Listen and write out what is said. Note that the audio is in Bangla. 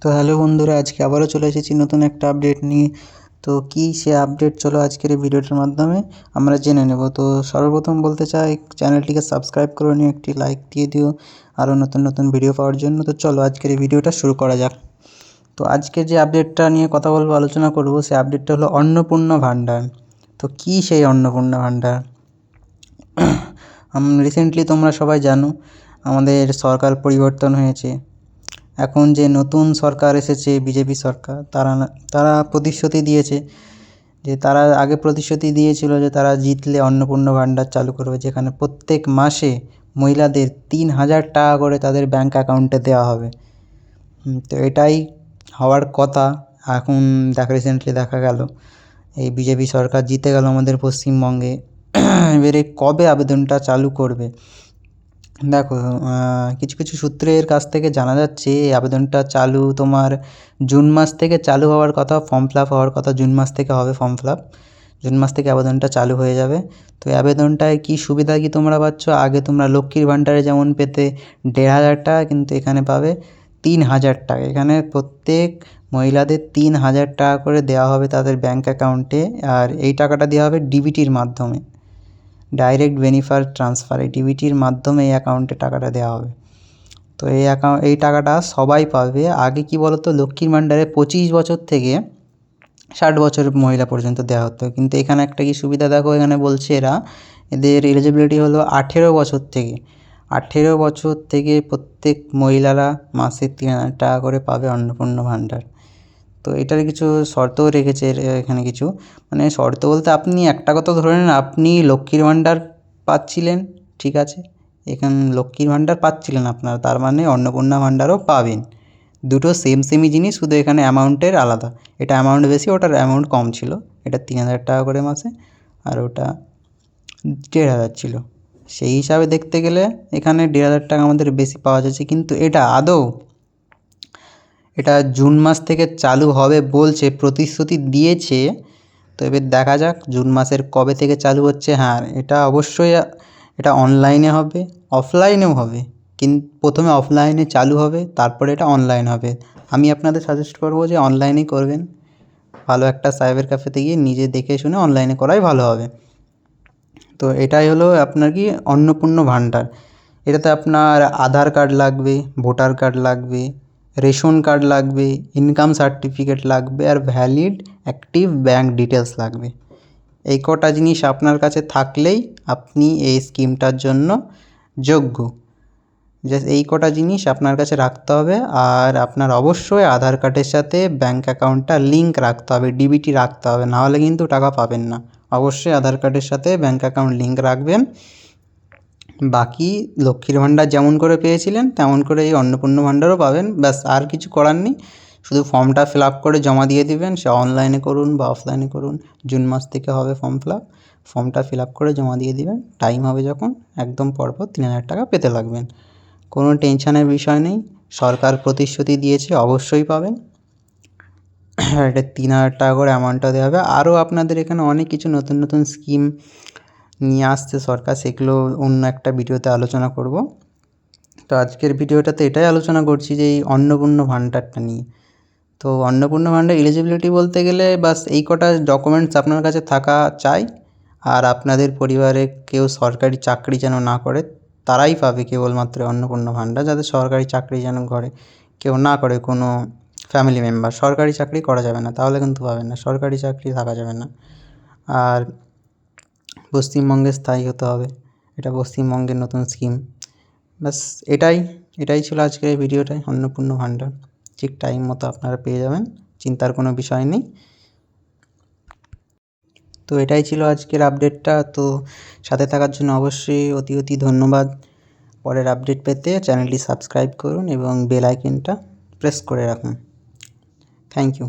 তো হ্যালো বন্ধুরা, আজকে আবারও চলে এসেছি নতুন একটা আপডেট নিয়ে। তো কী সে আপডেট, চলো আজকের এই ভিডিওটার মাধ্যমে আমরা জেনে নেব। তো সর্বপ্রথম বলতে চাই, চ্যানেলটিকে সাবস্ক্রাইব করে নিও, একটি লাইক দিয়ে দিও আরও নতুন নতুন ভিডিও পাওয়ার জন্য। তো চলো আজকের এই ভিডিওটা শুরু করা যাক। তো আজকে যে আপডেটটা নিয়ে কথা বলবো, আলোচনা করব, সেই আপডেটটা হলো অন্নপূর্ণা ভাণ্ডার। তো কী সেই অন্নপূর্ণা ভাণ্ডার? রিসেন্টলি তোমরা সবাই জানো আমাদের সরকার পরিবর্তন হয়েছে। এখন যে নতুন সরকার এসেছে, বিজেপি সরকার, তারা প্রতিশ্রুতি দিয়েছে যে তারা আগে প্রতিশ্রুতি দিয়েছিল যে তারা জিতলে অন্নপূর্ণা ভাণ্ডার চালু করবে, যেখানে প্রত্যেক মাসে মহিলাদের 3,000 টাকা করে তাদের ব্যাঙ্ক অ্যাকাউন্টে দেওয়া হবে। তো এটাই হওয়ার কথা। এখন রিসেন্টলি দেখা গেল এই বিজেপি সরকার জিতে গেল আমাদের পশ্চিমবঙ্গে। এবারে কবে আবেদনটা চালু করবে? দেখো, কিছু কিছু সূত্রের কাছ থেকে জানা যাচ্ছে এই আবেদনটা চালু তোমার জুন মাস থেকে চালু হওয়ার কথা, ফর্ম ফিল আপ হওয়ার কথা জুন মাস থেকে হবে। ফর্ম ফিল আপ জুন মাস থেকে আবেদনটা চালু হয়ে যাবে। তো এই আবেদনটায় কী সুবিধা কী তোমরা পাচ্ছ? আগে তোমরা লক্ষ্মীর ভাণ্ডারে যেমন পেতে 1,500 টাকা, কিন্তু এখানে পাবে 3,000 টাকা। এখানে প্রত্যেক মহিলাদের 3,000 টাকা করে দেওয়া হবে তাদের ব্যাঙ্ক অ্যাকাউন্টে, আর এই টাকাটা দেওয়া হবে ডিবিটির মাধ্যমে, ডাইরেক্ট বেনিফিট ট্রান্সফার। এই ডিবিটির মাধ্যমে এই অ্যাকাউন্টে টাকাটা দেওয়া হবে। তো এই টাকাটা সবাই পাবে। আগে কি বলতো, লক্ষ্মীর ভাণ্ডারে 25 বছর থেকে 60 বছরের মহিলা পর্যন্ত দেওয়া হতো, কিন্তু এখানে একটা কি সুবিধা দেখো, এখানে বলছে এদের এলিজিবিলিটি হলো 18 বছর থেকে। 18 বছর থেকে প্রত্যেক মহিলারা মাসে 3,000 টাকা করে পাবে অন্নপূর্ণা ভাণ্ডার। তো এটার কিছু শর্তও রেখেছে এখানে কিছু, মানে শর্ত বলতে আপনি একটা কথা ধরে নিন, আপনি লক্ষ্মীর ভাণ্ডার পাচ্ছিলেন, ঠিক আছে, এখানে লক্ষ্মীর ভাণ্ডার পাচ্ছিলেন আপনারা, তার মানে অন্নপূর্ণা ভাণ্ডারও পাবেন। দুটো সেমই জিনিস, শুধু এখানে অ্যামাউন্টের আলাদা। এটা অ্যামাউন্ট বেশি, ওটার অ্যামাউন্ট কম ছিল। এটা 3,000 টাকা করে মাসে, আর ওটা 1,500 ছিল। সেই হিসাবে দেখতে গেলে এখানে 1,500 টাকা আমাদের বেশি পাওয়া যাচ্ছে। কিন্তু এটা জুন মাস থেকে চালু হবে বলছে, প্রতিশ্রুতি দিয়েছে। তো এবার দেখা যাক জুন মাসের কবে থেকে চালু হচ্ছে। হ্যাঁ, এটা অবশ্যই এটা অনলাইনে হবে, অফলাইনেও হবে, কিন্তু প্রথমে অফলাইনে চালু হবে, তারপরে এটা অনলাইন হবে। আমি আপনাদের সাজেস্ট করবো যে অনলাইনেই করবেন। ভালো একটা সাইবার ক্যাফেতে গিয়ে নিজে দেখে শুনে অনলাইনে করাই ভালো হবে। তো এটাই হলো আপনার কি অন্নপূর্ণা ভাণ্ডার। এটাতে আপনার আধার কার্ড লাগবে, ভোটার কার্ড লাগবে, রেশন কার্ড লাগবে, ইনকাম সার্টিফিকেট লাগবে, আর ভ্যালিড অ্যাক্টিভ ব্যাঙ্ক ডিটেলস লাগবে। এই কটা জিনিস আপনার কাছে থাকলেই আপনি এই স্কিমটার জন্য যোগ্য। জাস্ট এই কটা জিনিস আপনার কাছে রাখতে হবে, আর আপনার অবশ্যই আধার কার্ডের সাথে ব্যাঙ্ক অ্যাকাউন্টটা লিঙ্ক রাখতে হবে, ডিবিটি রাখতে হবে, নাহলে কিন্তু টাকা পাবেন না। অবশ্যই আধার কার্ডের সাথে ব্যাঙ্ক অ্যাকাউন্ট লিঙ্ক রাখবেন। বাকি লক্ষ্মীর ভাণ্ডার যেমন করে পেয়েছিলেন তেমন করে এই অন্নপূর্ণা ভাণ্ডারও পাবেন। ব্যাস, আর কিছু করার নেই, শুধু ফর্মটা ফিল আপ করে জমা দিয়ে দিবেন। সে অনলাইনে করুন বা অফলাইনে করুন, জুন মাস থেকে হবে ফর্ম ফিল আপ। ফর্মটা ফিল আপ করে জমা দিয়ে দিবেন, টাইম হবে যখন একদম পরপর 3,000 টাকা পেতে লাগবেন। কোনো টেনশনের বিষয় নেই, সরকার প্রতিশ্রুতি দিয়েছে, অবশ্যই পাবেন। এটা 3,000 টাকা করে অ্যামাউন্টটা দেওয়া হবে। আরও আপনাদের এখানে অনেক কিছু নতুন নতুন স্কিম নিয়ে আসছে সরকার, সেগুলো অন্য একটা ভিডিওতে আলোচনা করব। তো আজকের ভিডিওটাতে এটাই আলোচনা করছি যে এই অন্নপূর্ণা ভাণ্ডারটা নিয়ে। তো অন্নপূর্ণা ভাণ্ডার এলিজিবিলিটি বলতে গেলে বাস এই কটা ডকুমেন্টস আপনার কাছে থাকা চাই। আর আপনাদের পরিবারে কেউ সরকারি চাকরি যেন না করে, তারাই পাবে কেবলমাত্র অন্নপূর্ণা ভাণ্ডার। যাদের সরকারি চাকরি যেন ঘরে কেউ না করে, কোনো ফ্যামিলি মেম্বার সরকারি চাকরি করা যাবে না, তাহলে কিন্তু পাবেন না, সরকারি চাকরি থাকা যাবে না। আর পশ্চিমবঙ্গে স্থায়ী হতে হবে, এটা পশ্চিমবঙ্গের নতুন স্কিম। ব্যাস, এটাই ছিল আজকের এই ভিডিওটায়। অন্নপূর্ণা ভাণ্ডার ঠিক টাইম মতো আপনারা পেয়ে যাবেন, চিন্তার কোনো বিষয় নেই। তো এটাই ছিল আজকের আপডেটটা। তো সাথে থাকার জন্য অবশ্যই অতি অতি ধন্যবাদ। পরের আপডেট পেতে চ্যানেলটি সাবস্ক্রাইব করুন এবং বেল আইকনটা প্রেস করে রাখুন। Thank you.